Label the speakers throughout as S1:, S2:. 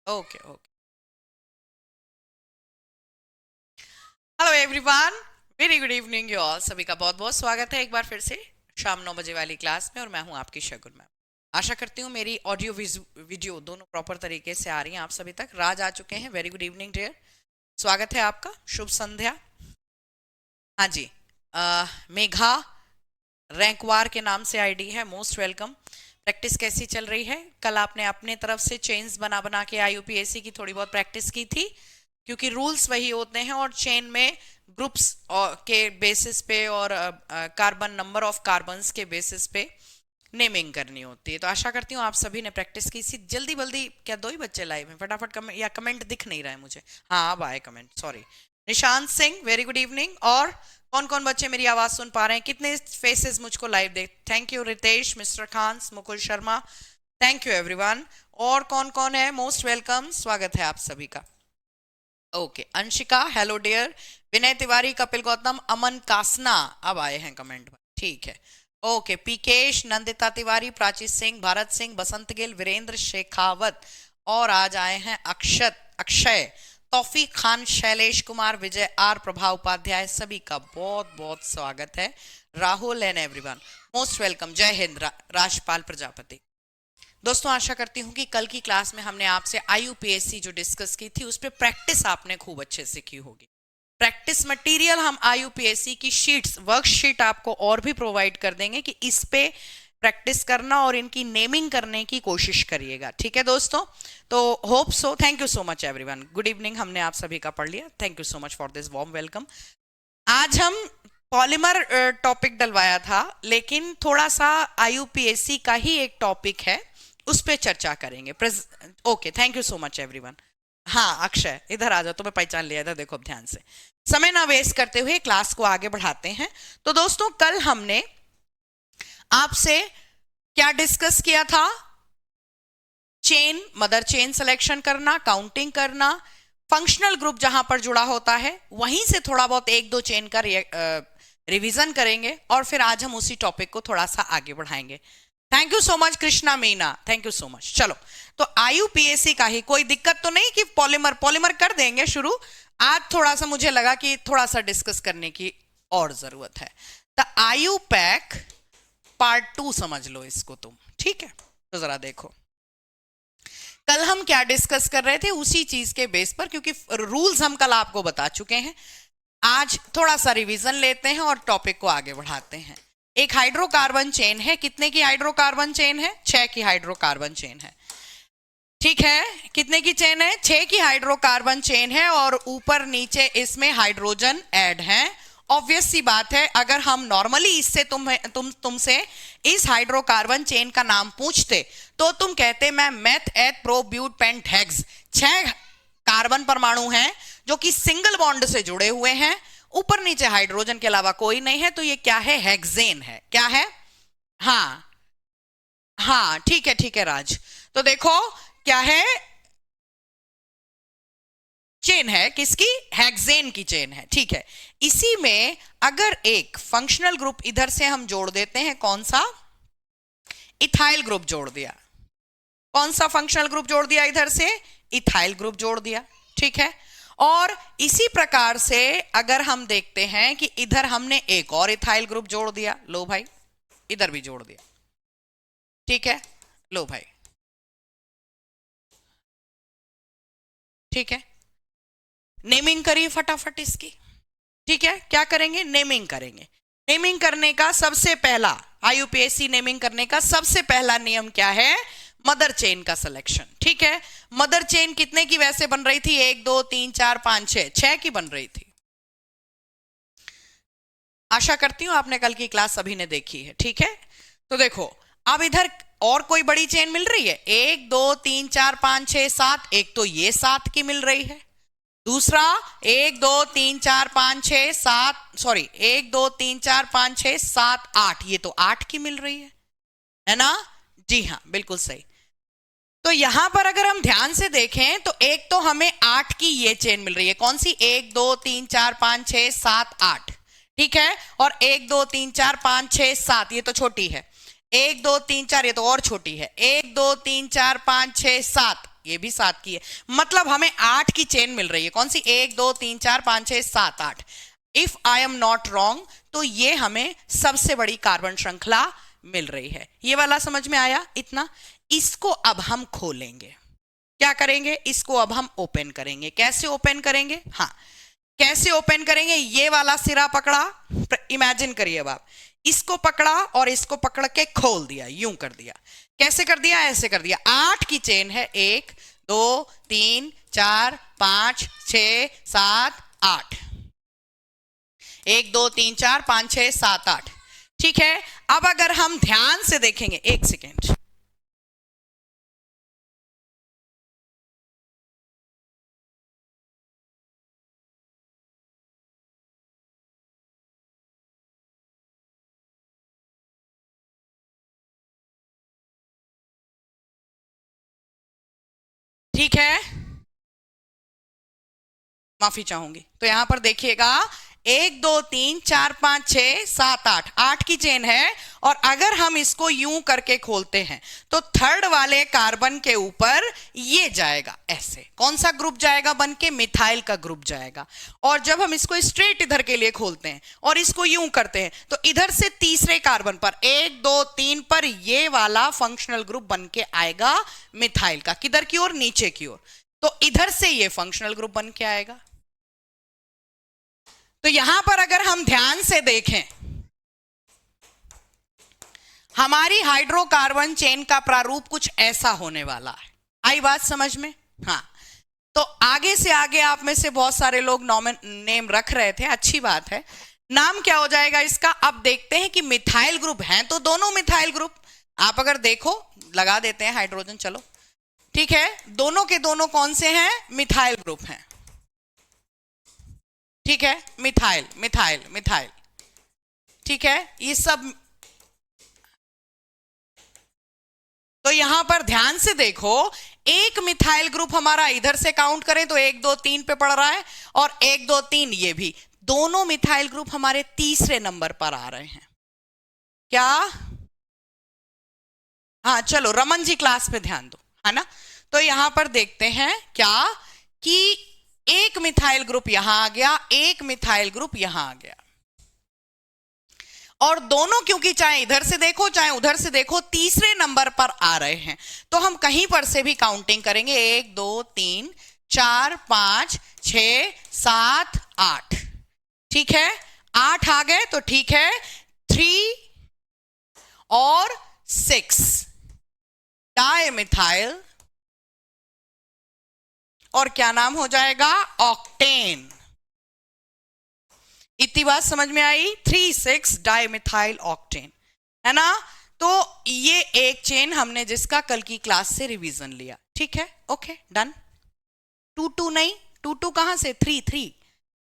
S1: Okay okay. Hello everyone, very good evening you all. सभी का बहुत बहुत स्वागत है एक बार फिर से शाम 9 बजे वाली क्लास में। और मैं हूं आपकी शगुन मैम। आशा करती हूँ मेरी ऑडियो वीडियो दोनों प्रॉपर तरीके से आ रही हैं आप सभी तक। राज आ चुके हैं। वेरी गुड इवनिंग डियर, स्वागत है आपका। शुभ संध्या। हाँ जी। मेघा रैंकवार के नाम से आईडी है। Most welcome. प्रैक्टिस कैसी चल रही है? कल आपने अपने तरफ से चेन्स बना बना के आईयूपीएससी की थोड़ी बहुत प्रैक्टिस की थी, क्योंकि रूल्स वही होते हैं और चेन में ग्रुप्स के बेसिस पे और कार्बन नंबर ऑफ कार्बन्स के बेसिस पे नेमिंग करनी होती है। तो आशा करती हूँ आप सभी ने प्रैक्टिस की। इसी जल्दी बल्दी, क्या दो ही बच्चे लाइव हैं? फटाफट कमेंट, या कमेंट दिख नहीं रहा है मुझे। हाँ अब आए comment, sorry. Nishant Singh, very good evening. और कौन कौन बच्चे मेरी आवाज सुन पा रहे हैं? कितने फेसेस मुझको लाइव देख? Thank you Ritesh, mister Khan, Mukul Sharma, thank you everyone. और कौन कौन है? मोस्ट वेलकम, स्वागत है आप सभी का। Okay Anshika, hello dear. Vinay Tiwari, Kapil Gautam, Aman Kasana अब आए हैं कमेंट में, ठीक है। ओके पीकेश, नंदिता तिवारी, प्राची सिंह, भारत सिंह, बसंत गिल, वीरेंद्र शेखावत, और आज आए हैं अक्षय, तौफीक खान, शैलेश कुमार, विजय आर, प्रभा उपाध्याय। सभी का बहुत बहुत स्वागत है। Rahul and everyone, most welcome. जय हिंद। राजपाल प्रजापति। दोस्तों आशा करती हूँ कि कल की क्लास में हमने आपसे आईयूपीएससी जो डिस्कस की थी उस पर प्रैक्टिस आपने खूब अच्छे से की होगी। प्रैक्टिस मटेरियल हम आईयूपीएससी की शीट्स, वर्कशीट आपको और भी प्रोवाइड कर देंगे कि इस पे प्रैक्टिस करना और इनकी नेमिंग करने की कोशिश करिएगा, ठीक है दोस्तों? तो hope so. Thank you so much everyone. Good evening हमने आप सभी का पढ़ लिया। Thank you so much for this warm welcome. आज हम पॉलीमर टॉपिक डलवाया था, लेकिन थोड़ा सा आईयूपीएससी का ही एक टॉपिक है, उस पे चर्चा करेंगे। Okay thank you so much everyone. हाँ अक्षय इधर आ जाओ, तो मैं पहचान लिया। इधर देखो अब ध्यान से। समय ना वेस्ट करते हुए क्लास को आगे बढ़ाते हैं। तो दोस्तों कल हमने आपसे क्या डिस्कस किया था? चेन, मदर चेन सिलेक्शन करना, काउंटिंग करना, फंक्शनल ग्रुप जहां पर जुड़ा होता है वहीं से थोड़ा बहुत एक दो चेन का रिवीजन करेंगे, और फिर आज हम उसी टॉपिक को थोड़ा सा आगे बढ़ाएंगे। Thank you so much Krishna Meena, thank you so much. चलो, तो आईयूपीएससी का ही कोई दिक्कत तो नहीं कि पॉलीमर पॉलीमर कर देंगे शुरू। आज थोड़ा सा मुझे लगा कि थोड़ा सा डिस्कस करने की और जरूरत है। द आयु पैक पार्ट 2 समझ लो इसको तुम, ठीक है? तो जरा देखो कल हम क्या डिस्कस कर रहे थे उसी चीज के बेस पर, क्योंकि रूल्स हम कल आपको बता चुके हैं। आज थोड़ा सा रिवीजन लेते हैं और टॉपिक को आगे बढ़ाते हैं। एक हाइड्रोकार्बन चेन है। कितने की हाइड्रोकार्बन चेन है? 6 की हाइड्रोकार्बन चेन है, ठीक है? कितने की चेन है? 6 की हाइड्रोकार्बन चेन है, और ऊपर नीचे इसमें हाइड्रोजन ऐड है। ऑब्वियस सी बात है, अगर हम नॉर्मली इससे तुमसे इस हाइड्रोकार्बन चेन का नाम पूछते तो तुम कहते मैं meth eth pro but pent hex. 6 carbon परमाणु हैं जो कि सिंगल बॉन्ड से जुड़े हुए हैं, ऊपर नीचे हाइड्रोजन के अलावा कोई नहीं है। तो ये क्या है? हेक्सेन है। क्या है? हाँ हाँ ठीक है राज। तो देखो क्या है? चेन है किसकी? हेक्सेन की चेन है, ठीक है। इसी में अगर एक फंक्शनल ग्रुप इधर से हम जोड़ देते हैं, कौन सा? इथाइल ग्रुप जोड़ दिया। कौन सा फंक्शनल ग्रुप जोड़ दिया इधर से? इथाइल ग्रुप जोड़ दिया, ठीक है। और इसी प्रकार से अगर हम देखते हैं कि इधर हमने एक और इथाइल ग्रुप जोड़ दिया, लो भाई इधर भी जोड़ दिया, ठीक है। लो भाई, ठीक है। नेमिंग करिए फटाफट इसकी, ठीक है। क्या करेंगे? नेमिंग करेंगे। नेमिंग करने का सबसे पहला, आईयूपीएससी नेमिंग करने का सबसे पहला नियम क्या है? मदर चेन का सिलेक्शन, ठीक है। मदर चेन कितने की वैसे बन रही थी? 1 2 3 4 5 6, 6 की बन रही थी। आशा करती हूं आपने कल की क्लास सभी ने देखी है, ठीक है। तो देखो अब इधर और कोई बड़ी चेन मिल रही है? 1 2 3 4 5 6 7। एक तो ये 7 की मिल रही है। दूसरा 1 2 3 4 5 6 7, सॉरी 1 2 3 4 5 6 7 8, ये तो 8 की मिल रही है ना? जी हाँ बिल्कुल सही। तो यहां पर अगर हम ध्यान से देखें तो एक तो हमें 8 की ये चेन मिल रही है। कौन सी? 1 2 3 4 5 6 7 8, ठीक है। और 1 2 3 4 5 6 7, ये तो छोटी है। 1 2 3 4, ये तो और छोटी है। 1 2 3 4 5 6 7, ये भी 7 की है, मतलब हमें 8 की चेन मिल रही है। कौन सी? 1 2 3 4 5 6 7 8। If I am not wrong तो ये हमें सबसे बड़ी कार्बन श्रृंखला मिल रही है। ये वाला समझ में आया इतना? इसको अब हम खोलेंगे, क्या करेंगे? इसको अब हम ओपन करेंगे। कैसे ओपन करेंगे? हाँ, कैसे ओपन करेंगे? ये वाला सिरा पकड़ा, इमेजिन करिए अब आप, इसको पकड़ा और इसको पकड़ के खोल दिया, यूं कर दिया। कैसे कर दिया? ऐसे कर दिया। 8 की चेन है, 1 2 3 4 5 6 7 8, 1 2 3 4 5 6 7 8। ठीक है, अब अगर हम ध्यान से देखेंगे, एक सेकेंड, ठीक है, माफी चाहूंगी। तो यहां पर देखिएगा, 1 2 3 4 5 6 7 8, 8 की चेन है। और अगर हम इसको यूं करके खोलते हैं तो थर्ड वाले कार्बन के ऊपर ये जाएगा ऐसे। कौन सा ग्रुप जाएगा बन के? मिथाइल का ग्रुप जाएगा। और जब हम इसको स्ट्रेट इधर के लिए खोलते हैं और इसको यूं करते हैं तो इधर से तीसरे कार्बन पर 1 2 3 पर ये वाला फंक्शनल ग्रुप बन के आएगा मिथाइल का। किधर की ओर? नीचे की ओर। तो इधर से ये फंक्शनल ग्रुप बन के आएगा। तो यहां पर अगर हम ध्यान से देखें, हमारी हाइड्रोकार्बन चेन का प्रारूप कुछ ऐसा होने वाला है। आई बात समझ में? हाँ, तो आगे से आगे आप में से बहुत सारे लोग नेम रख रहे थे, अच्छी बात है। नाम क्या हो जाएगा इसका? अब देखते हैं कि मिथाइल ग्रुप हैं तो दोनों मिथाइल ग्रुप, आप अगर देखो, लगा देते हैं हाइड्रोजन, चलो ठीक है, दोनों के दोनों कौन से हैं? मिथाइल ग्रुप हैं। ठीक है, मिथाइल मिथाइल मिथाइल, ठीक है, ये सब। तो यहां पर ध्यान से देखो, एक मिथाइल ग्रुप हमारा इधर से काउंट करें तो 1 2 3 पे पड़ रहा है, और 1 2 3 ये भी, दोनों मिथाइल ग्रुप हमारे तीसरे नंबर पर आ रहे हैं। क्या? हाँ चलो, रमन जी क्लास पे ध्यान दो, है ना। तो यहां पर देखते हैं क्या कि एक मिथाइल ग्रुप यहां आ गया, एक मिथाइल ग्रुप यहां आ गया, और दोनों क्योंकि चाहे इधर से देखो चाहे उधर से देखो तीसरे नंबर पर आ रहे हैं, तो हम कहीं पर से भी काउंटिंग करेंगे। 1 2 3 4 5 6 7 8, ठीक है, 8 आ गए तो ठीक है। 3 और 6 डाइमिथाइल, और क्या नाम हो जाएगा? ऑक्टेन। इतनी बात समझ में आई? 3,6 डाइमिथाइल ऑक्टेन, है ना। तो ये एक चेन हमने जिसका कल की क्लास से रिवीजन लिया, ठीक है, ओके डन। 2 2 नहीं, 2 2 कहां से? 3 3,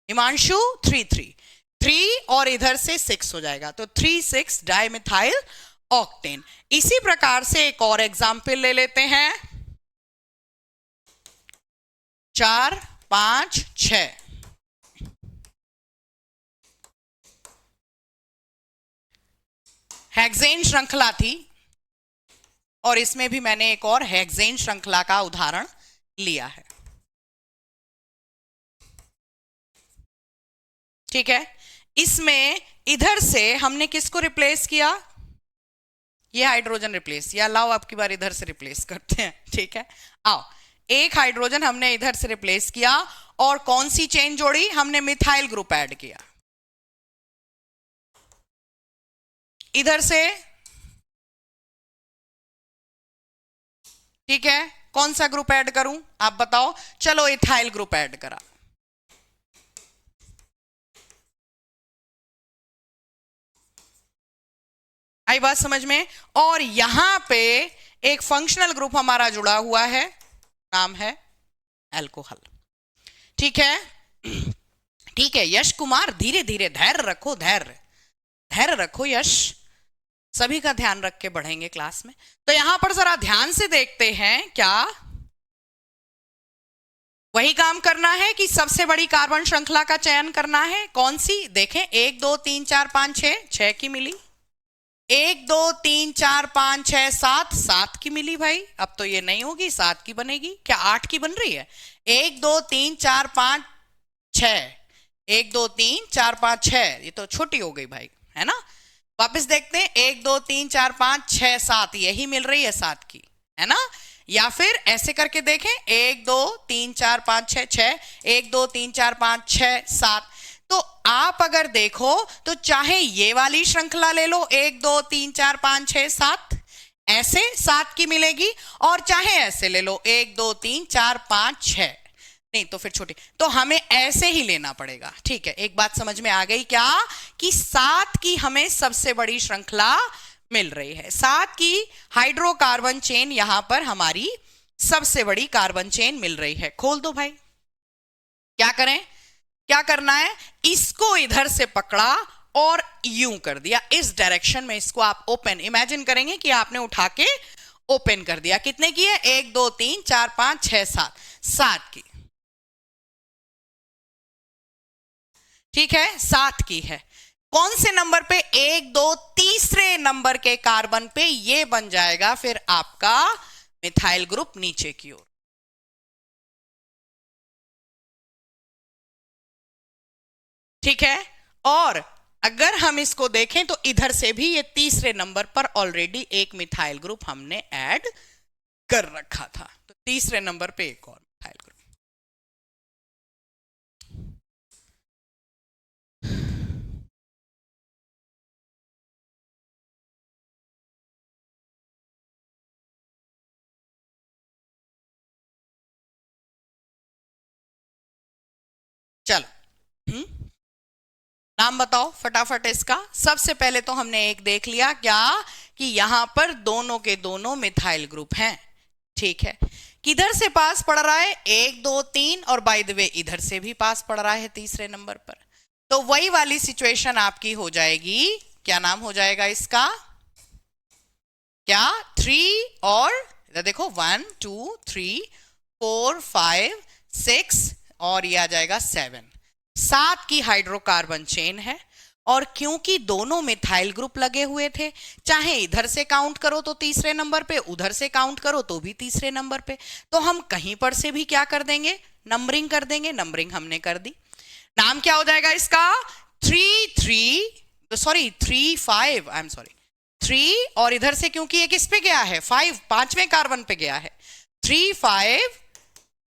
S1: हिमांशु 3 3 3, और इधर से 6 हो जाएगा, तो 3,6 डाइमिथाइल ऑक्टेन। इसी प्रकार से एक और एग्जाम्पल ले लेते हैं, 4 5 6, हेक्सेन श्रृंखला थी, और इसमें भी मैंने एक और हेक्सेन श्रृंखला का उदाहरण लिया है, ठीक है। इसमें इधर से हमने किसको रिप्लेस किया? ये हाइड्रोजन रिप्लेस, या लाओ आपकी बार इधर से रिप्लेस करते हैं, ठीक है। आओ, एक हाइड्रोजन हमने इधर से रिप्लेस किया, और कौन सी चेन जोड़ी? हमने मिथाइल ग्रुप ऐड किया इधर से, ठीक है। कौन सा ग्रुप ऐड करूं आप बताओ? चलो इथाइल ग्रुप ऐड करा, आई बात समझ में। और यहां पे एक फंक्शनल ग्रुप हमारा जुड़ा हुआ है, नाम है अल्कोहल, ठीक है। ठीक है यश कुमार, धीरे धीरे, धैर्य रखो, धैर्य धैर्य रखो यश, सभी का ध्यान रख के बढ़ेंगे क्लास में। तो यहां पर जरा ध्यान से देखते हैं, क्या वही काम करना है कि सबसे बड़ी कार्बन श्रृंखला का चयन करना है? कौन सी? देखें, 1 2 3 4 5 6 की मिली, 1 2 3 4 5 6 7, 7 की मिली भाई। अब तो ये नहीं होगी, 7 की बनेगी क्या? 8 की बन रही है। 1 2 3 4 5 6, 1 2 3 4 5 6, ये तो छोटी हो गई भाई, है ना। वापस देखते हैं, 1 2 3 4 5 6 7, यही मिल रही है 7 की, है ना। या फिर ऐसे करके देखें, 1 2 3 4 5 6 6, 1 2 3 4 5 6 7। तो आप अगर देखो तो चाहे ये वाली श्रृंखला ले लो, 1 2 3 4 5 6 7, ऐसे 7 की मिलेगी, और चाहे ऐसे ले लो, 1 2 3 4 5 6, नहीं तो फिर छोटी, तो हमें ऐसे ही लेना पड़ेगा। ठीक है, एक बात समझ में आ गई क्या, कि 7 की हमें सबसे बड़ी श्रृंखला मिल रही है। 7 की हाइड्रोकार्बन चेन यहां पर हमारी सबसे बड़ी कार्बन चेन मिल रही है। खोल दो भाई। क्या करें, क्या करना है, इसको इधर से पकड़ा और यूं कर दिया, इस डायरेक्शन में इसको आप ओपन इमेजिन करेंगे कि आपने उठा के ओपन कर दिया। कितने की है? 1 2 3 4 5 6 7, 7 की। ठीक है, 7 की है। कौन से नंबर पे? 1 2 तीसरे नंबर के कार्बन पे ये बन जाएगा फिर आपका मिथाइल ग्रुप नीचे की ओर। ठीक है, और अगर हम इसको देखें तो इधर से भी ये तीसरे नंबर पर ऑलरेडी एक मिथाइल ग्रुप हमने ऐड कर रखा था, तो तीसरे नंबर पे एक और मिथाइल ग्रुप। चलो, नाम बताओ फटाफट इसका। सबसे पहले तो हमने एक देख लिया क्या, कि यहां पर दोनों के दोनों मिथाइल ग्रुप हैं। ठीक है, किधर से पास पड़ रहा है? 1 2 3, और बाय द वे इधर से भी पास पड़ रहा है तीसरे नंबर पर। तो वही वाली सिचुएशन आपकी हो जाएगी। क्या नाम हो जाएगा इसका? क्या? 3 और इधर देखो, 1 2 3 4 5 6, और ये आ जाएगा 7। 7 की हाइड्रोकार्बन चेन है, और क्योंकि दोनों मिथाइल ग्रुप लगे हुए थे, चाहे इधर से काउंट करो तो तीसरे नंबर पे, उधर से काउंट करो तो भी तीसरे नंबर पे, तो हम कहीं पर से भी क्या कर देंगे? नंबरिंग कर देंगे। नंबरिंग हमने कर दी। नाम क्या हो जाएगा इसका? 3 आई एम सॉरी 3, और इधर से क्योंकि ये किस पे गया है? 5, पांचवें कार्बन पे गया है। 3 5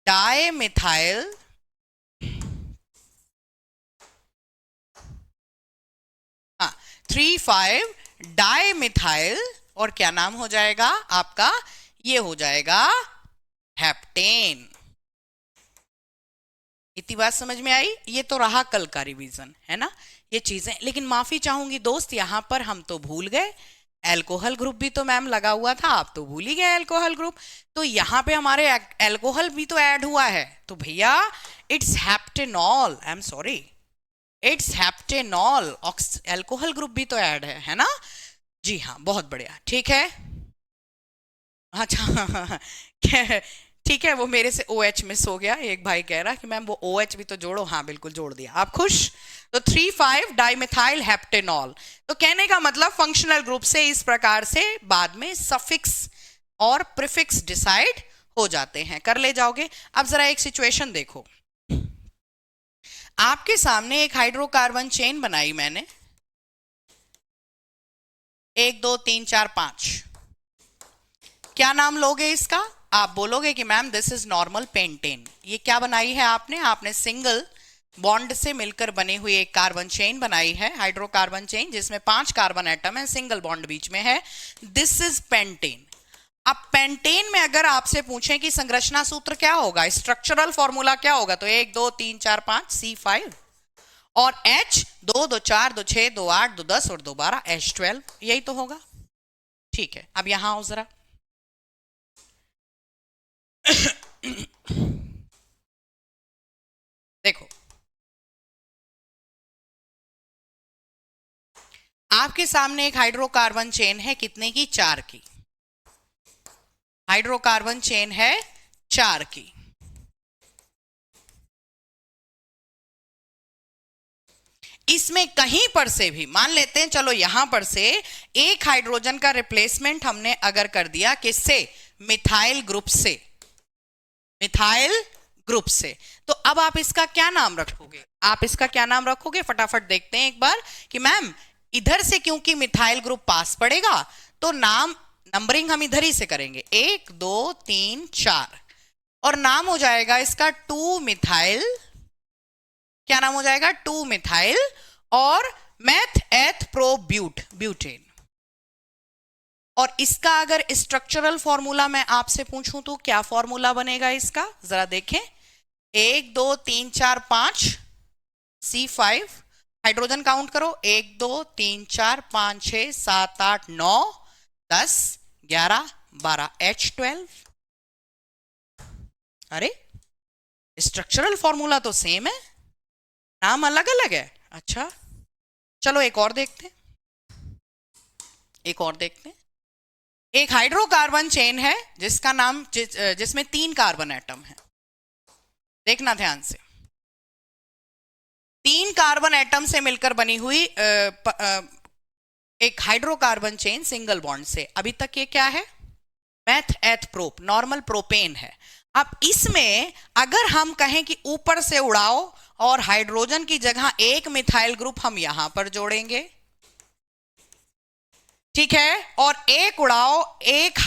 S1: डाई मिथाइल हाँ 3 5 डाई मिथाइल, और क्या नाम हो जाएगा आपका? ये हो जाएगा हेप्टेन। इतनी बात समझ में आई? ये तो रहा कल का रिवीजन, है ना, ये चीजें। लेकिन माफी चाहूंगी दोस्त, यहां पर हम तो भूल गए, एल्कोहल ग्रुप भी तो मैम लगा हुआ था, आप तो भूल ही गए एल्कोहल ग्रुप। तो यहां पे हमारे एल्कोहल भी तो ऐड हुआ है, तो भैया it's heptanol, I am sorry, it's heptanol. Alcohol group भी तो ऐड है ना। जी हाँ, बहुत बढ़िया। ठीक है, अच्छा ठीक है, वो मेरे से OH मिस हो गया। एक भाई कह रहा कि मैम वो OH भी तो जोड़ो। हाँ बिल्कुल जोड़ दिया, आप खुश। तो 3 5 डाइमेथाइल हेप्टेनॉल। तो कहने का मतलब फंक्शनल ग्रुप से इस प्रकार से बाद में सफिक्स और प्रीफिक्स डिसाइड हो जाते हैं। कर ले जाओगे। अब जरा एक सिचुएशन देखो, आपके सामने एक हाइड्रोकार्बन चेन बनाई मैंने, 1 2 3 4 5। क्या नाम लोगे इसका? आप बोलोगे कि ma'am this is normal pentane. ये क्या बनाई है आपने? आपने सिंगल बॉन्ड से मिलकर बनी हुई एक कार्बन चेन बनाई है, हाइड्रोकार्बन चेन, जिसमें 5 कार्बन एटम है, सिंगल बॉन्ड बीच में है। This is pentane. अब पेंटेन में अगर आपसे पूछें कि संरचना सूत्र क्या होगा, स्ट्रक्चरल फॉर्मूला क्या होगा, तो 1 2 3 4 5 C5, और H 2 2 4 2 6 2 8 2 10 और 2 12 H12, यही तो होगा। ठीक है, अब यहां आओ जरा। देखो, आपके सामने एक हाइड्रोकार्बन चेन है, कितने की? 4 की। हाइड्रोकार्बन चेन है 4 की। इसमें कहीं पर से भी मान लेते हैं, चलो यहां पर से एक हाइड्रोजन का रिप्लेसमेंट हमने अगर कर दिया किससे, मिथाइल ग्रुप से, मिथाइल ग्रुप से, तो अब आप इसका क्या नाम रखोगे, आप इसका क्या नाम रखोगे, फटाफट देखते हैं एक बार कि मैम इधर से क्योंकि मिथाइल ग्रुप पास पड़ेगा तो नाम नंबरिंग हम इधर ही से करेंगे, 1 2 3 4, और नाम हो जाएगा इसका 2 मिथाइल, क्या नाम हो जाएगा, 2 मिथाइल और मेथ एथ प्रो ब्यूटेन। और इसका अगर स्ट्रक्चरल फॉर्मूला मैं आपसे पूछूं तो क्या फॉर्मूला बनेगा इसका, जरा देखें, 1 2 3 4 5 C5, हाइड्रोजन काउंट करो, 1 2 3 4 5 6 7 8 9 10 11 12 H12। अरे स्ट्रक्चरल फॉर्मूला तो सेम है, नाम अलग अलग है। अच्छा चलो एक और देखते हैं, एक और देखते हैं। एक हाइड्रोकार्बन चेन है जिसका नाम जिसमें 3 कार्बन एटम है, देखना ध्यान से, 3 कार्बन एटम से मिलकर बनी हुई एक हाइड्रोकार्बन चेन सिंगल बॉन्ड से। अभी तक ये क्या है, मेथ एथ प्रोप, नॉर्मल प्रोपेन है। अब इसमें अगर हम कहें कि ऊपर से उड़ाओ और हाइड्रोजन की जगह एक मिथाइल ग्रुप हम यहां पर जोड़ेंगे, ठीक है, और एक उड़ाओ एक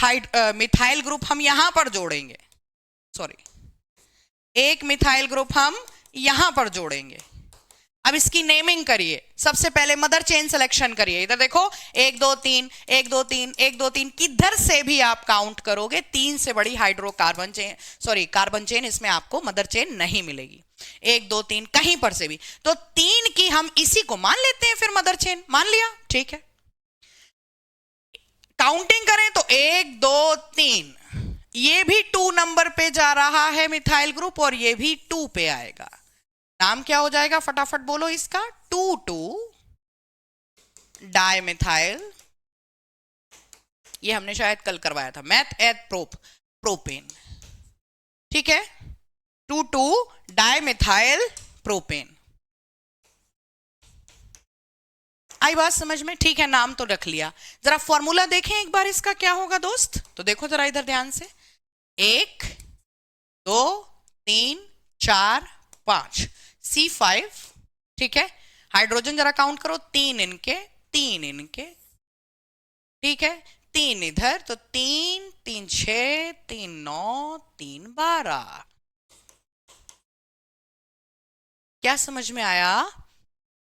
S1: मिथाइल ग्रुप हम यहां पर जोड़ेंगे, सॉरी एक मिथाइल ग्रुप हम यहां पर जोड़ेंगे। अब इसकी नेमिंग करिए, सबसे पहले मदर चेन सिलेक्शन करिए, इधर देखो 1 2 3 1 2 3 1 2 3, किधर से भी आप काउंट करोगे 3 से बड़ी hydrocarbon chain, sorry carbon chain, इसमें आपको मदर चेन नहीं मिलेगी, 1 2 3 कहीं पर से भी, तो 3 की हम इसी को मान लेते हैं, फिर मदर चेन मान लिया, ठीक है। काउंटिंग करें तो 1 2 3, ये भी 2 नंबर पे जा रहा है मिथाइल ग्रुप और ये भी 2 पे आएगा, नाम क्या हो जाएगा, फटाफट बोलो इसका, 2 डाई मिथाइल, ये हमने शायद कल करवाया था, मेथ एथ प्रोपेन, ठीक है, 2 डाई मिथाइल प्रोपेन। आई बात समझ में, ठीक है, नाम तो रख लिया। जरा फॉर्मूला देखें एक बार इसका क्या होगा दोस्त, तो देखो जरा इधर ध्यान से, 1 2 3 4 5 C5, ठीक है, हाइड्रोजन जरा काउंट करो, 3 इनके 3 इनके, ठीक है, 3 इधर, तो 3 3 6 3 9 3 12, क्या समझ में आया।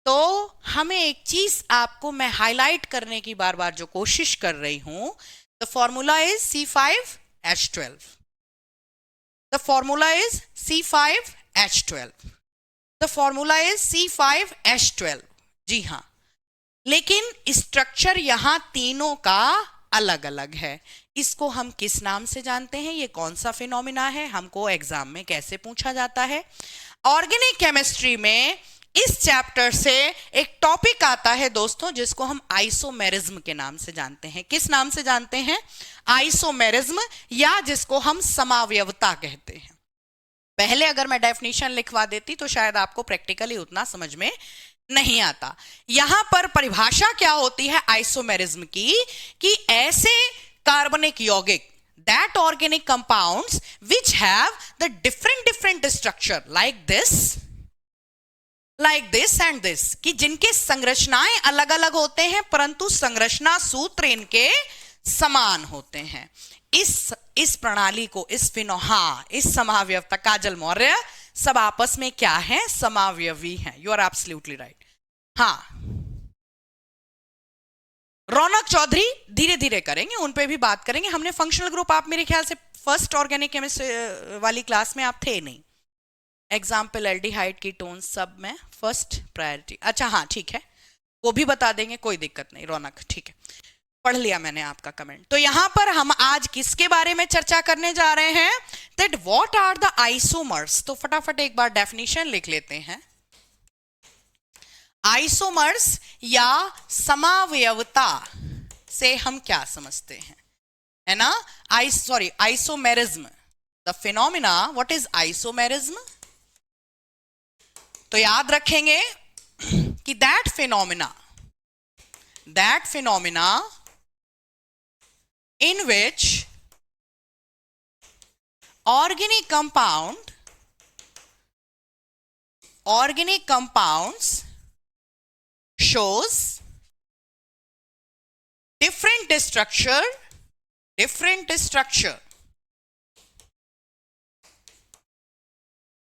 S1: तो हमें एक चीज आपको मैं हाईलाइट करने की बार बार जो कोशिश कर रही हूं, the formula is C5H12, the formula is C5H12, the formula is C5H12, जी हां, लेकिन स्ट्रक्चर यहां तीनों का अलग अलग है। इसको हम किस नाम से जानते हैं, ये कौन सा फिनोमिना है, हमको एग्जाम में कैसे पूछा जाता है। ऑर्गेनिक केमिस्ट्री में इस चैप्टर से एक टॉपिक आता है दोस्तों जिसको हम आइसोमेरिज्म के नाम से जानते हैं। किस नाम से जानते हैं, आइसोमेरिज्म, या जिसको हम समावयवता कहते हैं। पहले अगर मैं डेफिनेशन लिखवा देती तो शायद आपको प्रैक्टिकली उतना समझ में नहीं आता। यहां पर परिभाषा क्या होती है आइसोमेरिज्म की, कि ऐसे कार्बनिक यौगिक, that organic compounds which have the different structure like this and this, कि जिनके संरचनाएं अलग अलग होते हैं परंतु संरचना सूत्र इनके समान होते हैं। इस प्रणाली को, इस समावयवता, काजल मौर्य, सब आपस में क्या है, समावयवी हैं। You are absolutely right. हाँ, रौनक चौधरी धीरे धीरे करेंगे, उन पे भी बात करेंगे। हमने फंक्शनल ग्रुप, आप मेरे ख्याल से फर्स्ट ऑर्गेनिक केमिस्ट्री वाली क्लास में आप थे नहीं, एग्जाम्पल एल्डिहाइड कीटोन सब में फर्स्ट प्रायोरिटी। अच्छा हाँ ठीक है, वो भी बता देंगे, कोई दिक्कत नहीं रौनक, ठीक है, पढ़ लिया मैंने आपका कमेंट। तो यहां पर हम आज किसके बारे में चर्चा करने जा रहे हैं, that what are the isomers. तो फटाफट एक बार डेफिनेशन लिख लेते हैं। आइसोमर्स या समावयवता से हम क्या समझते हैं, है ना, isomerism, the phenomena, what is isomerism. तो याद रखेंगे कि that phenomena in which organic compounds shows different structure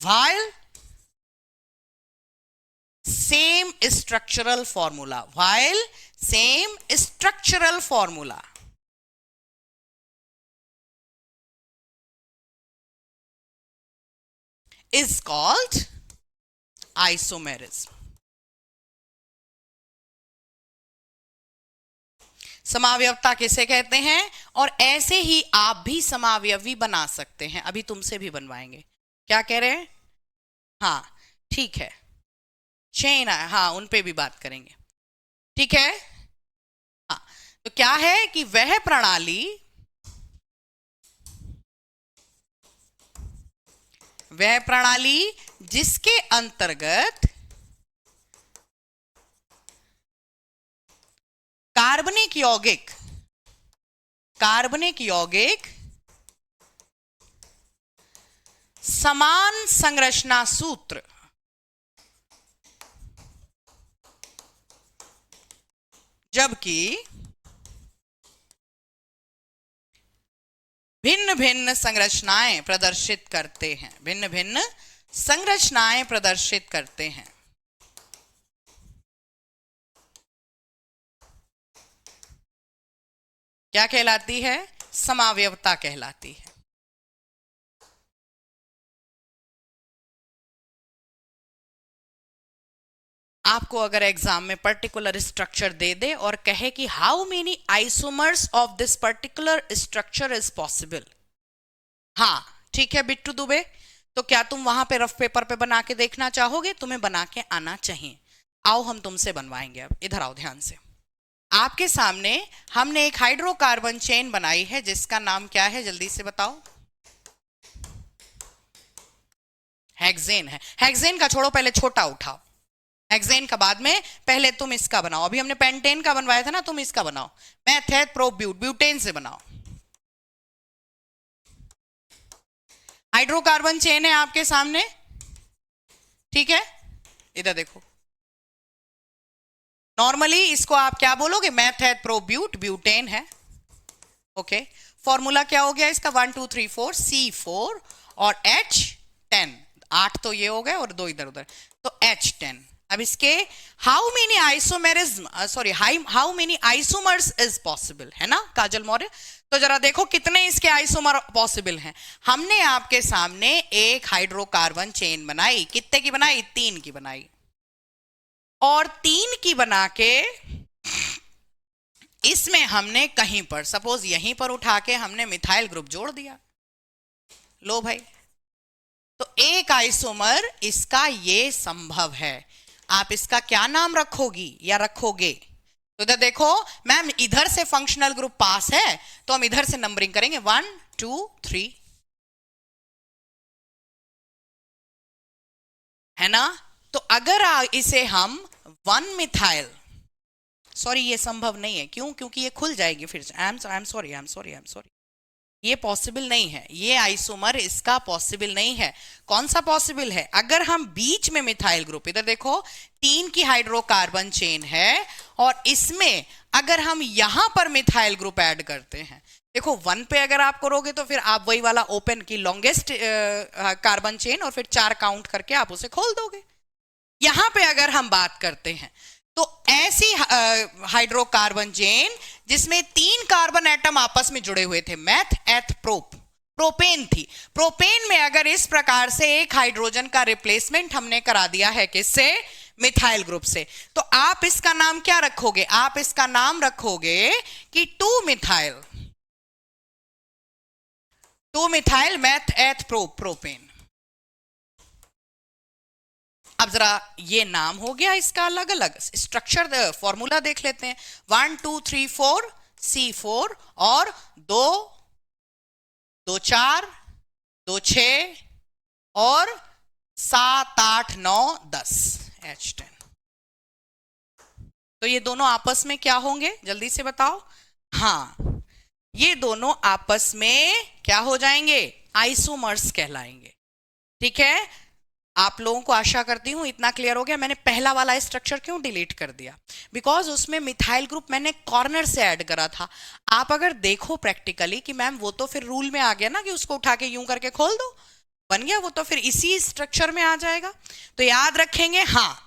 S1: while same structural formula is called isomerism. समावयवता किसे कहते हैं? और ऐसे ही आप भी समावयवी बना सकते हैं, अभी तुमसे भी बनवाएंगे। क्या कह रहे हैं? हाँ ठीक है, चेन, हाँ उन पे भी बात करेंगे, ठीक है। हाँ तो क्या है कि वह प्रणाली जिसके अंतर्गत कार्बनिक यौगिक समान संरचना सूत्र जबकि भिन्न भिन्न संरचनाएं प्रदर्शित करते हैं, क्या कहलाती है? समावयवता कहलाती है। आपको अगर एग्जाम में पर्टिकुलर स्ट्रक्चर दे दे और कहे कि how many isomers of this particular structure is possible, हाँ ठीक है बिट्टू दुबे, तो क्या तुम वहां पे रफ पेपर पे बना के देखना चाहोगे? तुम्हें बना के आना चाहिए। आओ हम तुमसे बनवाएंगे। अब इधर आओ ध्यान से। आपके सामने हमने एक हाइड्रोकार्बन चेन बनाई है जिसका नाम क्या है? जल्दी से बताओ। हेक्सेन है। हेक्सेन का छोड़ो, पहले छोटा उठाओ। हेक्सेन का बाद में, पहले तुम इसका बनाओ। अभी हमने पेंटेन का बनवाया था ना, तुम इसका बनाओ। मेथेट प्रोब्यूट, ब्यूटेन से बनाओ। हाइड्रोकार्बन चेन है आपके सामने, ठीक है। इधर देखो, नॉर्मली इसको आप क्या बोलोगे? मेथेट प्रोब्यूट, ब्यूटेन है, ओके। फॉर्मूला क्या हो गया इसका? 1 2 3 4 C4 और H10। 8 तो ये हो गए और 2 इधर उधर, तो H10। अब इसके how many isomers is possible, है ना काजल मौर्य? तो जरा देखो कितने इसके आइसोमर पॉसिबल हैं। हमने आपके सामने एक हाइड्रोकार्बन चेन बनाई। कितने की बनाई? 3 की बनाई। और 3 की बना के इसमें हमने कहीं पर, सपोज यहीं पर उठा के हमने मिथाइल ग्रुप जोड़ दिया। लो भाई, तो एक आइसोमर इसका ये संभव है। आप इसका क्या नाम रखोगी या रखोगे? तो इधर देखो मैम, इधर से फंक्शनल ग्रुप पास है तो हम इधर से नंबरिंग करेंगे 1 2 3, है ना। तो अगर इसे हम 1 मिथाइल, सॉरी ये संभव नहीं है। क्यों? क्योंकि ये खुल जाएगी फिर से। आई एम सॉरी, ये पॉसिबल नहीं है। ये आइसोमर इसका पॉसिबल नहीं है। कौन सा पॉसिबल है? अगर हम बीच में मिथाइल ग्रुप, इधर देखो 3 की हाइड्रोकार्बन चेन है और इसमें अगर हम यहां पर मिथाइल ग्रुप ऐड करते हैं, देखो 1 पे अगर आप करोगे तो फिर आप वही वाला ओपन की लॉन्गेस्ट कार्बन चेन और फिर 4 काउंट करके आप उसे खोल दोगे। यहां पे अगर हम बात करते हैं तो ऐसी हाइड्रोकार्बन चेन जिसमें 3 कार्बन एटम आपस में जुड़े हुए थे, मैथ एथ प्रोपेन थी। प्रोपेन में अगर इस प्रकार से एक हाइड्रोजन का रिप्लेसमेंट हमने करा दिया है किससे? मिथाइल ग्रुप से, तो आप इसका नाम क्या रखोगे? आप इसका नाम रखोगे कि 2 मिथाइल मैथ एथ प्रोपेन। अब जरा ये नाम हो गया इसका अलग अलग। स्ट्रक्चर फॉर्मूला देख लेते हैं। 1 2 3 4 C4 और 2 2 4 2 6 और 7 8 9 10 H10। तो ये दोनों आपस में क्या होंगे, जल्दी से बताओ। हाँ, ये दोनों आपस में क्या हो जाएंगे, आइसोमर्स कहलाएंगे। ठीक है, आप लोगों को आशा करती हूं इतना क्लियर हो गया। मैंने पहला वाला स्ट्रक्चर क्यों डिलीट कर दिया, बिकॉज उसमें मिथाइल ग्रुप मैंने कॉर्नर से ऐड करा था। आप अगर देखो प्रैक्टिकली कि मैम वो तो फिर रूल में आ गया ना कि उसको उठा के यूं करके खोल दो, बन गया वो, तो फिर इसी स्ट्रक्चर में आ जाएगा। तो याद रखेंगे, हाँ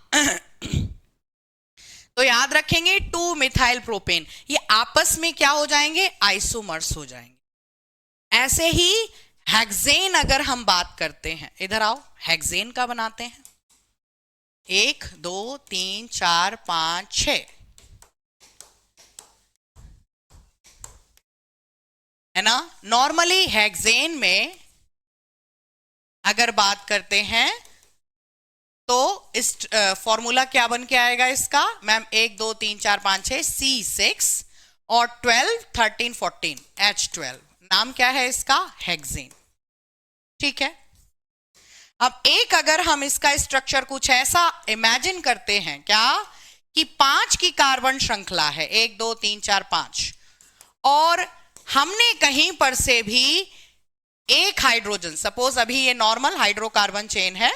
S1: तो याद रखेंगे 2 मिथाइल प्रोपेन, ये आपस में क्या हो जाएंगे, आइसोमर्स हो जाएंगे। ऐसे ही हेक्सेन अगर हम बात करते हैं, इधर आओ, हेक्सेन का बनाते हैं। 1 2 3 4 5 6 है ना। नॉर्मली हेक्सेन में अगर बात करते हैं तो इस फॉर्मूला क्या बन के आएगा इसका, मैम 1 2 3 4 5 6 C6 और 12 13 14 H12, नाम क्या है इसका, हेक्सेन। ठीक है, अब एक अगर हम इसका स्ट्रक्चर कुछ ऐसा इमेजिन करते हैं क्या, कि 5 की कार्बन श्रृंखला है, 1 2 3 4 5, और हमने कहीं पर से भी एक हाइड्रोजन, सपोज अभी ये नॉर्मल हाइड्रोकार्बन चेन है,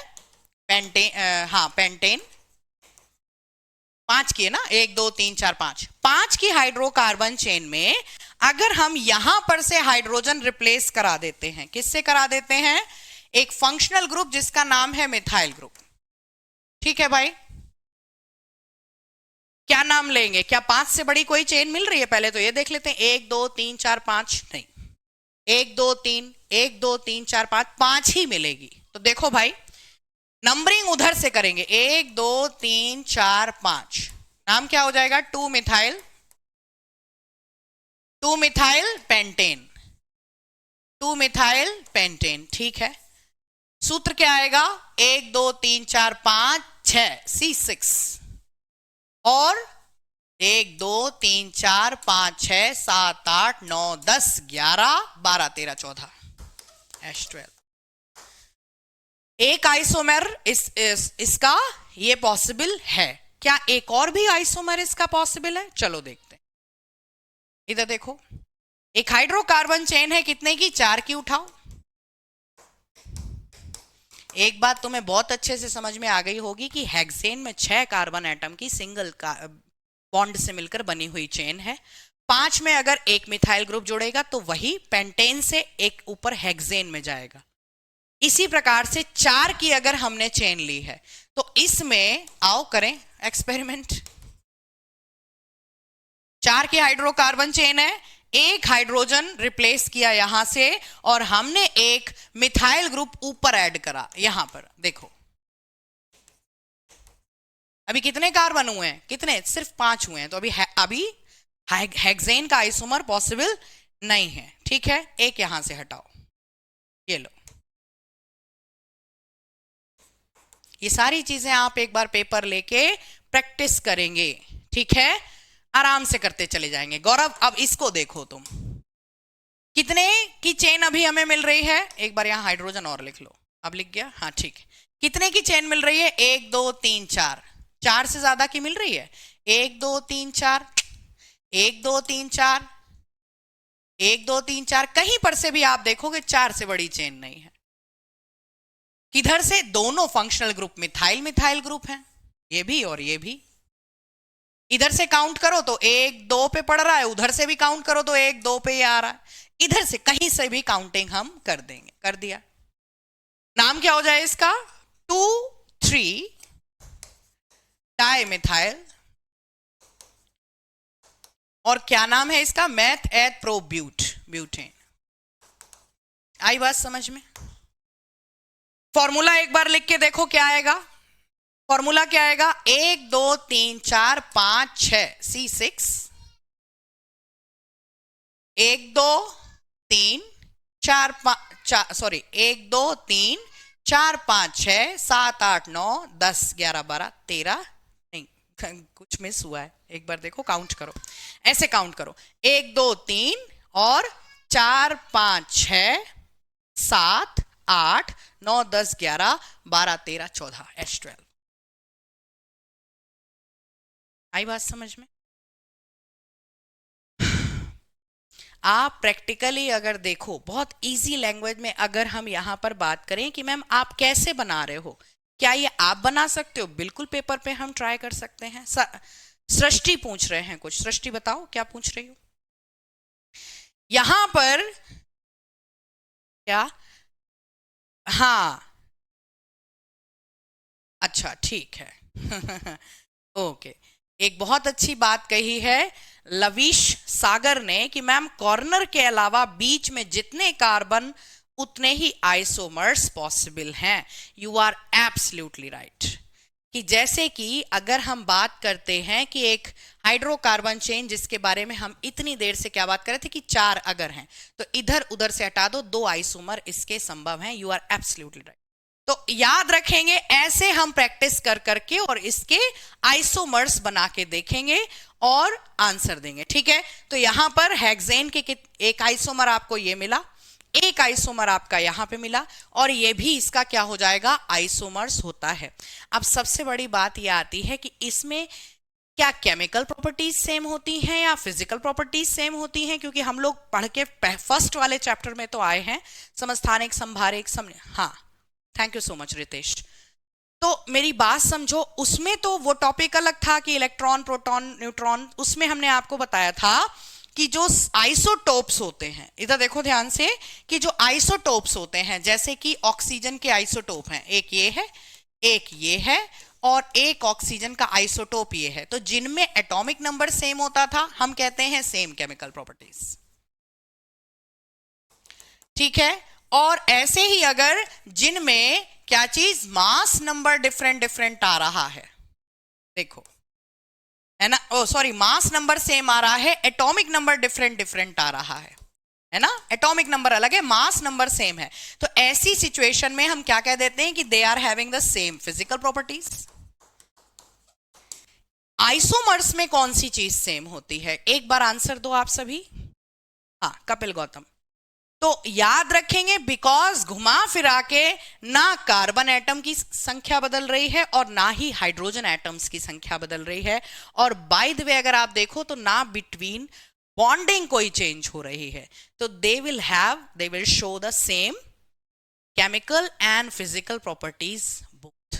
S1: पेंटेन, हाँ पेंटेन 5 की है ना, 1 2 3 4 5 की हाइड्रोकार्बन चेन में अगर हम यहां पर से हाइड्रोजन रिप्लेस करा देते हैं, किससे करा देते हैं, एक फंक्शनल ग्रुप जिसका नाम है मिथाइल ग्रुप। ठीक है भाई, क्या नाम लेंगे, क्या 5 से बड़ी कोई चेन मिल रही है, पहले तो ये देख लेते हैं। 1 2 3 4 5 नहीं, 1 2 3 1 2 3 4 5 5 ही मिलेगी। तो देखो भाई, नंबरिंग उधर से करेंगे, 1 2 3 4 5, नाम क्या हो जाएगा, 2 मिथाइल पेंटेन, 2 मिथाइल पेंटेन। ठीक है, सूत्र क्या आएगा, 1 2 3 4 5 6 C6 और 1 2 3 4 5 6 7 8 9 10 11 12 13 14 H12। एक आइसोमर इसका ये पॉसिबल है क्या, एक और भी आइसोमर इसका पॉसिबल है, चलो देखते हैं। इधर देखो, एक हाइड्रोकार्बन चेन है कितने की, 4 की, उठाओ। एक बात तुम्हें बहुत अच्छे से समझ में आ गई होगी कि हेक्सेन में 6 कार्बन एटम की सिंगल बॉन्ड से मिलकर बनी हुई चेन है। 5 में अगर एक मिथाइल ग्रुप जुड़ेगा तो वही पेंटेन से एक ऊपर हेक्सेन में जाएगा। इसी प्रकार से 4 की अगर हमने चेन ली है तो इसमें आओ करें एक्सपेरिमेंट। 4 की हाइड्रोकार्बन चेन है, एक हाइड्रोजन रिप्लेस किया यहां से और हमने एक मिथाइल ग्रुप ऊपर ऐड करा। यहां पर देखो अभी कितने कार्बन हुए हैं, कितने, सिर्फ 5 हुए हैं। तो अभी हेक्सेन का आइसोमर पॉसिबल नहीं है। ठीक है, एक यहां से हटाओ, ये लो। ये सारी चीजें आप एक बार पेपर लेके प्रैक्टिस करेंगे। ठीक है, आराम से करते चले जाएंगे। गौरव अब इसको देखो तुम, कितने की चेन अभी हमें मिल रही है, एक बार यहां हाइड्रोजन और लिख लो, अब लिख गया, हाँ ठीक है। कितने की चेन मिल रही है, 1 2 3 4, 4 से ज्यादा की मिल रही है, 1 2 3 4 1 2 3 4 1 2 3 4, कहीं पर से भी आप देखोगे 4 से बड़ी चेन नहीं है। किधर से, दोनों functional group methyl methyl group हैं, ये भी और ये भी। इधर से काउंट करो तो 1 2 पे पड़ रहा है, उधर से भी काउंट करो तो 1 2 पे ही आ रहा है, इधर से कहीं से भी काउंटिंग हम कर देंगे। कर दिया, नाम क्या हो जाए इसका, 2 3 डाइमिथाइल, और क्या नाम है इसका, मेथ एथ प्रो ब्यूटेन। आई बात समझ में। फॉर्मूला एक बार लिख के देखो क्या आएगा, फॉर्मूला क्या आएगा, 1 2 3 4 5 6 C6, 1 2 3 4 5 सॉरी 1 2 3 4 5 6 7 8 9 10 11 12 13, नहीं कुछ मिस हुआ है, एक बार देखो, काउंट करो, ऐसे काउंट करो, 1 2 3 और 4 5 6 7 8 9 10 11 12 13 14 H12। आई बात समझ में? आप प्रैक्टिकली अगर देखो, बहुत इजी लैंग्वेज में अगर हम यहाँ पर बात करें कि मैम आप कैसे बना रहे हो, क्या ये आप बना सकते हो? बिल्कुल, पेपर पे हम ट्राई कर सकते हैं। सृष्टि पूछ रहे हैं कुछ। सृष्टि बताओ क्या पूछ रही हो यहां पर? क्या? हाँ, अच्छा ठीक है। ओके, एक बहुत अच्छी बात कही है लविश सागर ने कि मैम कॉर्नर के अलावा बीच में जितने कार्बन उतने ही आइसोमर्स पॉसिबल हैं। You are absolutely right. कि जैसे कि अगर हम बात करते हैं कि एक हाइड्रोकार्बन चेन जिसके बारे में हम इतनी देर से क्या बात कर रहे थे कि चार अगर हैं, तो इधर उधर से हटा दो, दो आइसोमर इसके संभव हैं। You are absolutely right. तो याद रखेंगे, ऐसे हम प्रैक्टिस कर करके और इसके आइसोमर्स बना के देखेंगे और आंसर देंगे। ठीक है, तो यहां पर हेक्सेन के एक आइसोमर आपको ये मिला, एक आइसोमर आपका यहां पे मिला, और ये भी इसका क्या हो जाएगा? आइसोमर्स होता है। अब सबसे बड़ी बात ये आती है कि इसमें क्या केमिकल प्रॉपर्टीज सेम होती हैं या फिजिकल प्रॉपर्टीज सेम होती हैं? क्योंकि हम लोग पढ़ के फर्स्ट वाले चैप्टर में तो आए हैं, समस्थानिक, संभारिक, हाँ, thank you so much Ritesh. तो मेरी बात समझो, उसमें तो वो टॉपिक अलग था कि इलेक्ट्रॉन, प्रोटॉन, न्यूट्रॉन, उसमें हमने आपको बताया था कि जो आइसोटोप्स होते हैं, इधर देखो ध्यान से, कि जो आइसोटोप्स होते हैं, जैसे कि ऑक्सीजन के आइसोटोप हैं, एक ये है, एक ये है, और एक ऑक्सीजन का आइसोटोप ये है, तो जिनमें एटॉमिक नंबर सेम होता था हम कहते हैं सेम केमिकल प्रॉपर्टीज। ठीक है, और ऐसे ही अगर जिनमें क्या चीज, मास नंबर डिफरेंट डिफरेंट आ रहा है, देखो है ना, ओ सॉरी, मास नंबर सेम आ रहा है, एटॉमिक नंबर डिफरेंट डिफरेंट आ रहा है ना, एटॉमिक नंबर अलग है, मास नंबर सेम है, तो ऐसी सिचुएशन में हम क्या कह देते हैं कि they are having the same physical properties. Isomers में कौन सी चीज सेम होती है? एक बार आंसर दो आप सभी। हाँ, कपिल गौतम। तो याद रखेंगे, बिकॉज घुमा फिरा के ना कार्बन एटम की संख्या बदल रही है और ना ही हाइड्रोजन एटम्स की संख्या बदल रही है, और बाय द वे अगर आप देखो तो ना बिटवीन बॉन्डिंग कोई चेंज हो रही है, तो they will show the same chemical and physical properties both.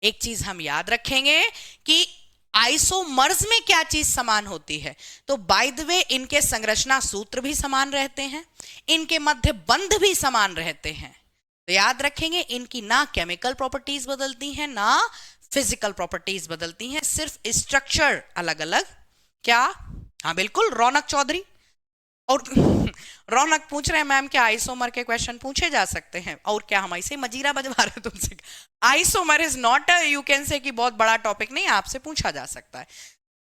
S1: एक चीज हम याद रखेंगे कि आइसोमर्स में क्या चीज समान होती है, तो बाय द वे इनके संरचना सूत्र भी समान रहते हैं, इनके मध्य बंध भी समान रहते हैं, तो याद रखेंगे इनकी ना केमिकल प्रॉपर्टीज बदलती हैं ना फिजिकल प्रॉपर्टीज बदलती हैं, सिर्फ स्ट्रक्चर अलग अलग। क्या? हाँ बिल्कुल, रौनक चौधरी। और रौनक पूछ रहे हैं मैम क्या आइसोमर के क्वेश्चन पूछे जा सकते हैं? और क्या हम ऐसे मजीरा बजवा रहे हैं तुमसे? Isomer is not a, you can say कि बहुत बड़ा टॉपिक नहीं, आपसे पूछा जा सकता है।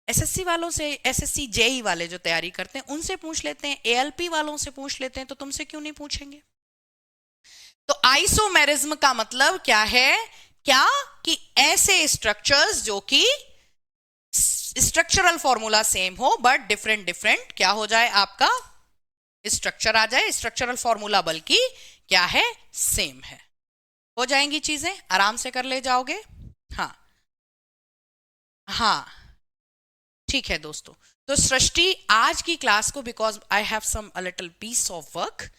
S1: एसएससी वालों से, एसएससी जेई वाले जो तैयारी करते हैं उनसे पूछ लेते हैं, एएलपी वालों से पूछ लेते हैं, तो तुमसे क्यों नहीं पूछेंगे? तो आइसोमेरिज्म का मतलब क्या है? क्या कि ऐसे स्ट्रक्चर्स जो कि स्ट्रक्चरल फॉर्मूला सेम हो बट डिफरेंट डिफरेंट क्या हो जाए, आपका स्ट्रक्चर आ जाए, स्ट्रक्चरल फॉर्मूला बल्कि क्या है, सेम है। हो जाएंगी चीजें, आराम से कर ले जाओगे। हाँ हाँ, ठीक है दोस्तों। तो सृष्टि आज की क्लास को, because I have some a little piece of work,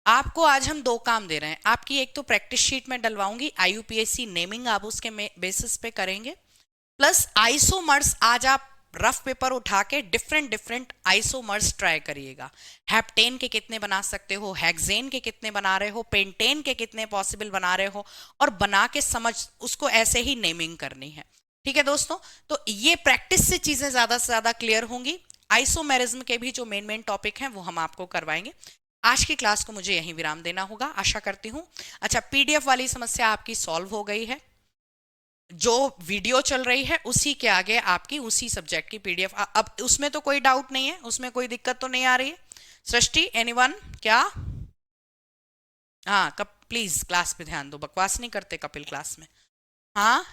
S1: आपको आज हम दो काम दे रहे हैं। आपकी एक तो प्रैक्टिस शीट में डलवाऊंगी, आईयूपीएससी नेमिंग आप उसके बेसिस पे करेंगे, प्लस आइसोमर्स आज आप रफ पेपर उठा के डिफरेंट डिफरेंट आइसोमर्स ट्राई करिएगा। हेप्टेन के कितने बना सकते हो, हेक्सेन के कितने बना रहे हो, पेंटेन के कितने पॉसिबल बना रहे हो, और बना के समझ उसको ऐसे ही नेमिंग करनी है। ठीक है दोस्तों, तो ये प्रैक्टिस से चीजें ज्यादा से ज्यादा क्लियर होंगी। आइसोमेरिज्म के भी जो मेन मेन टॉपिक हैं वो हम आपको करवाएंगे। आज की क्लास को मुझे यहीं विराम देना होगा, आशा करती हूँ। अच्छा, पीडीएफ वाली समस्या आपकी सॉल्व हो गई है, जो वीडियो चल रही है उसी के आगे आपकी उसी सब्जेक्ट की पीडीएफ, अब उसमें तो कोई डाउट नहीं है, उसमें कोई दिक्कत तो नहीं आ रही है? सृष्टि, एनीवन? क्या? हाँ, प्लीज क्लास पे ध्यान दो, बकवास नहीं करते कपिल क्लास में। हाँ,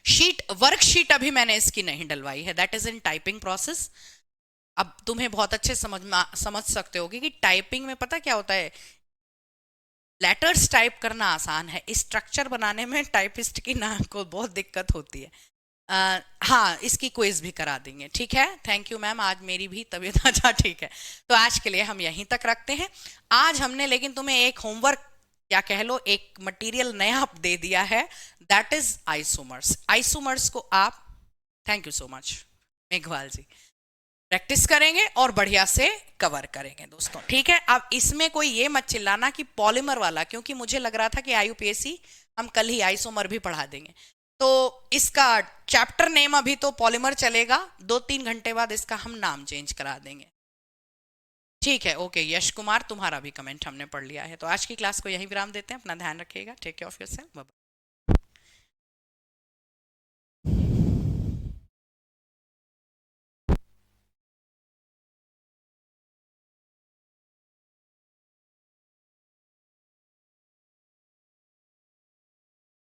S1: शीट, वर्कशीट अभी मैंने इसकी नहीं डलवाई है, that is in typing process. अब तुम्हें बहुत अच्छे समझ सकते होगे कि टाइपिंग में पता क्या होता है, लेटर्स टाइप करना आसान है, स्ट्रक्चर बनाने में टाइपिस्ट की ना को बहुत दिक्कत होती है। हाँ, इसकी क्विज भी करा देंगे, ठीक है। थैंक यू मैम, आज मेरी भी तबीयत अच्छा, ठीक है। तो आज के लिए हम यहीं तक रखते हैं। आज हमने लेकिन तुम्हें एक होमवर्क या कह लो एक मटेरियल नया दे दिया है, दैट इज आइसोमर्स। आइसोमर्स को आप, thank you so much Meghwal ji, practice करेंगे और बढ़िया से कवर करेंगे दोस्तों, ठीक है। अब इसमें कोई ये मत चिल्लाना कि पॉलीमर वाला, क्योंकि मुझे लग रहा था कि आईयूपीएससी हम कल ही आइसोमर भी पढ़ा देंगे, तो इसका चैप्टर नेम अभी तो पॉलीमर चलेगा, 2-3 घंटे बाद इसका हम नाम चेंज करा देंगे, ठीक है। ओके यश कुमार, तुम्हारा भी कमेंट हमने पढ़ लिया है। तो आज की क्लास को यही विराम देते हैं, अपना ध्यान रखिएगा, टेक केयर ऑफ योरसेल्फ।